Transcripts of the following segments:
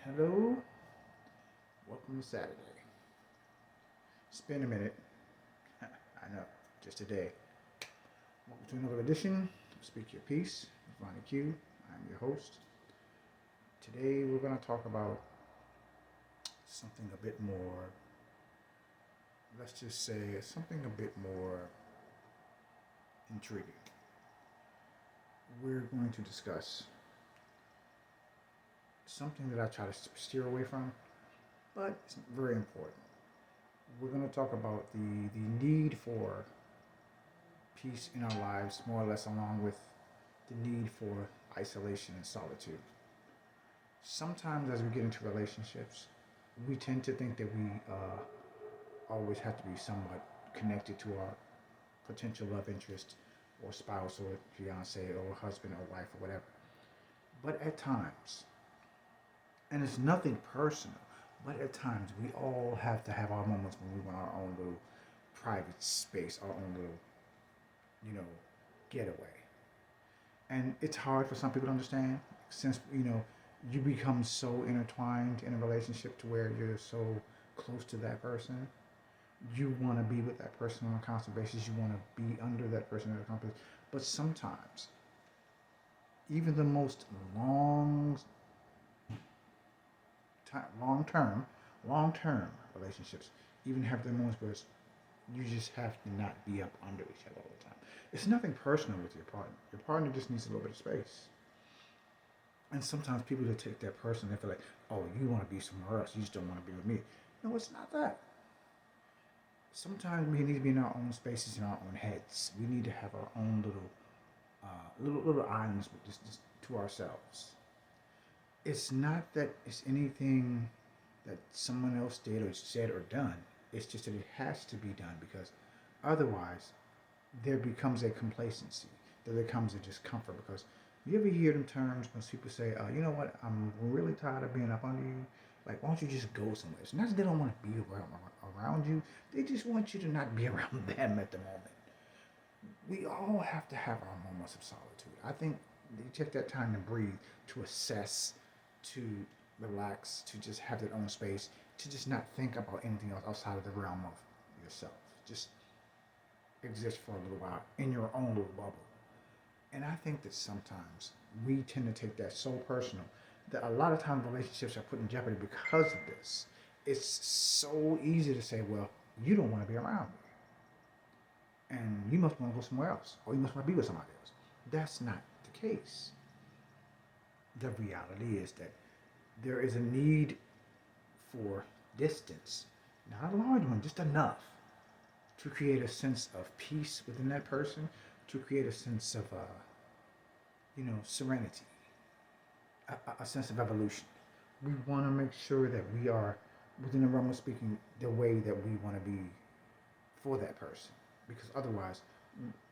Hello, welcome to Saturday. It's been a minute. I know, just a day. Welcome to another edition of Speak Your Piece with Ronnie Q. I'm your host. Today we're going to talk about something a bit more, let's just say, something a bit more intriguing. We're going to discuss something that I try to steer away from, but it's very important. We're going to talk about the need for peace in our lives, more or less, along with the need for isolation and solitude. Sometimes, as we get into relationships, we tend to think that we always have to be somewhat connected to our potential love interest, or spouse, or fiance, or husband, or wife, or whatever. But at times, and it's nothing personal, but at times we all have to have our moments when we want our own little private space, our own little, you know, getaway. And it's hard for some people to understand since you become so intertwined in a relationship to where you're so close to that person. You want to be with that person on a constant basis. You want to be under that person on a constant basis. But sometimes, even the most long term, long term relationships even have their moments where you just have to not be up under each other all the time. It's nothing personal with your partner. Your partner just needs a little bit of space. And sometimes people just take that person, they feel like, oh, you want to be somewhere else. You just don't want to be with me. No, it's not that. Sometimes we need to be in our own spaces, in our own heads. We need to have our own little islands with just to ourselves. It's not that it's anything that someone else did or said or done. It's just that it has to be done because otherwise there becomes a complacency. There becomes a discomfort because you ever hear them terms when people say, you know what, I'm really tired of being up under you. Like, why don't you just go somewhere? It's not that they don't want to be around you. They just want you to not be around them at the moment. We all have to have our moments of solitude. I think you take that time to breathe, to assess, to relax, to just have their own space, to just not think about anything else outside of the realm of yourself. Just exist for a little while in your own little bubble. And I think that sometimes we tend to take that so personal that a lot of times relationships are put in jeopardy because of this. It's so easy to say, well, you don't want to be around me. And you must want to go somewhere else. Or you must want to be with somebody else. That's not the case. The reality is that there is a need for distance, not a large one, just enough to create a sense of peace within that person, to create a sense of, serenity, a sense of evolution. We want to make sure that we are within the realm of speaking the way that we want to be for that person. Because otherwise,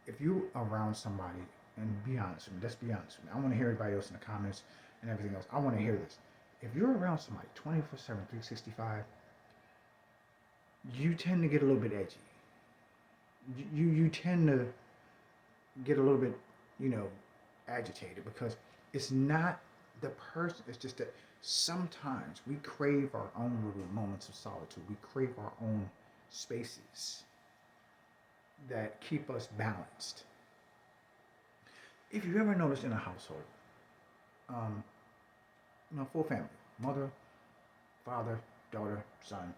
if you're around somebody, and be honest with me, let's be honest with me. I want to hear everybody else in the comments and everything else. I want to hear this. If you're around somebody 24/7, 365, you tend to get a little bit edgy. You tend to get a little bit, you know, agitated because it's not the person. It's just that sometimes we crave our own little moments of solitude. We crave our own spaces that keep us balanced. If you ever noticed in a household, um, full family, mother, father, daughter, son,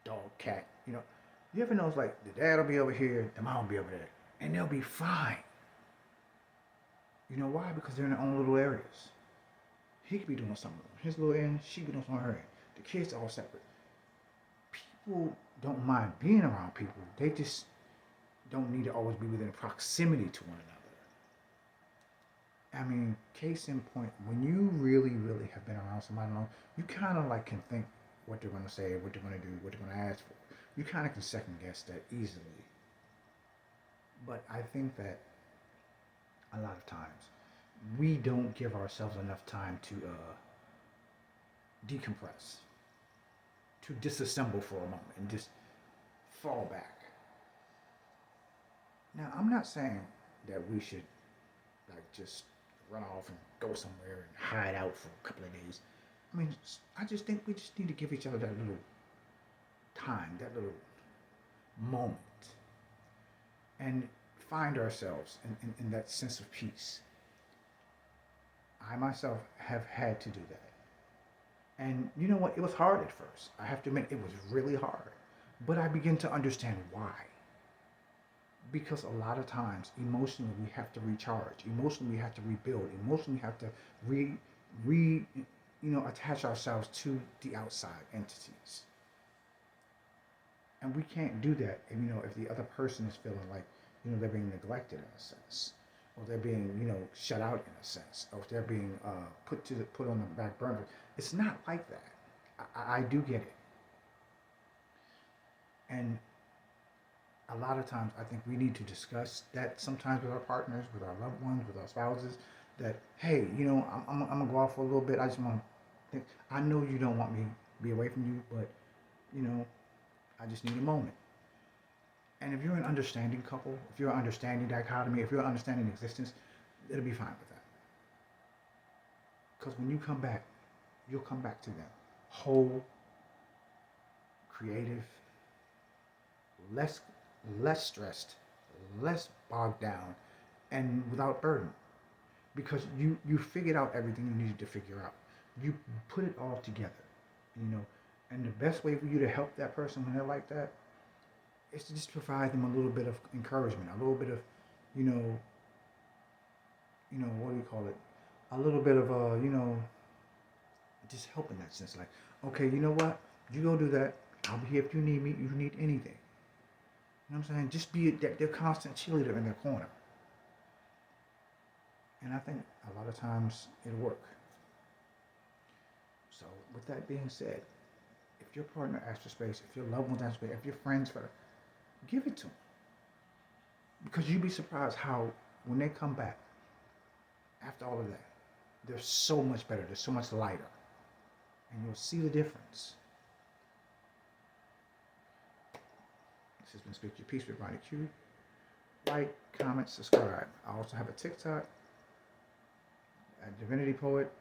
dog, cat, you ever notice like the dad will be over here, the mom will be over there, and they'll be fine. You know why? Because they're in their own little areas. He could be doing something on his little end, she could be doing something on her end. The kids are all separate. People don't mind being around people. They just don't need to always be within proximity to one another. I mean, case in point, when you really, really have been around somebody long, you kind of like can think what they're going to say, what they're going to do, what they're going to ask for. You kind of can second guess that easily. But I think that a lot of times we don't give ourselves enough time to decompress, to disassemble for a moment and just fall back. Now, I'm not saying that we should like just run off and go somewhere and hide out for a couple of days. I mean, I just think we just need to give each other that little time, that little moment, and find ourselves in that sense of peace. I myself have had to do that. And you know what? It was hard at first. I have to admit, it was really hard. But I begin to understand why. Because a lot of times, emotionally, we have to recharge. Emotionally, we have to rebuild. Emotionally, we have to re, attach ourselves to the outside entities. And we can't do that, if the other person is feeling like, they're being neglected in a sense, or they're being, shut out in a sense, or if they're being put on the back burner. It's not like that. I do get it, and a lot of times I think we need to discuss that sometimes with our partners, with our loved ones, with our spouses. That hey, I'm gonna go out for a little bit. I just want to think. I know you don't want me to be away from you, but you know, I just need a moment. And if you're an understanding couple, if you're an understanding dichotomy, if you're an understanding existence, it'll be fine with that. Because when you come back, you'll come back to them whole, creative, less less stressed, less bogged down, and without burden. Because you figured out everything you needed to figure out. You put it all together, you know. And the best way for you to help that person when they're like that is to just provide them a little bit of encouragement, a little bit of, you know, what do you call it? A little bit of just help in that sense. Like, okay, you know what? You go do that. I'll be here if you need me. If you need anything. You know what I'm saying? Just be their constant cheerleader in their corner. And I think a lot of times it'll work. So, with that being said, if your partner asks for space, if your loved ones ask for space, if your friends for, give it to them. Because you'd be surprised how when they come back after all of that, they're so much better. They're so much lighter, and you'll see the difference. This has been Speak Your Peace with Ronnie Q. Like, comment, subscribe. I also have a TikTok at Divinity Poet,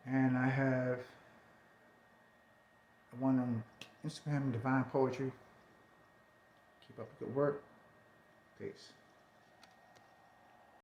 and I have one on Instagram, Divine Poetry. Keep up the good work. Peace.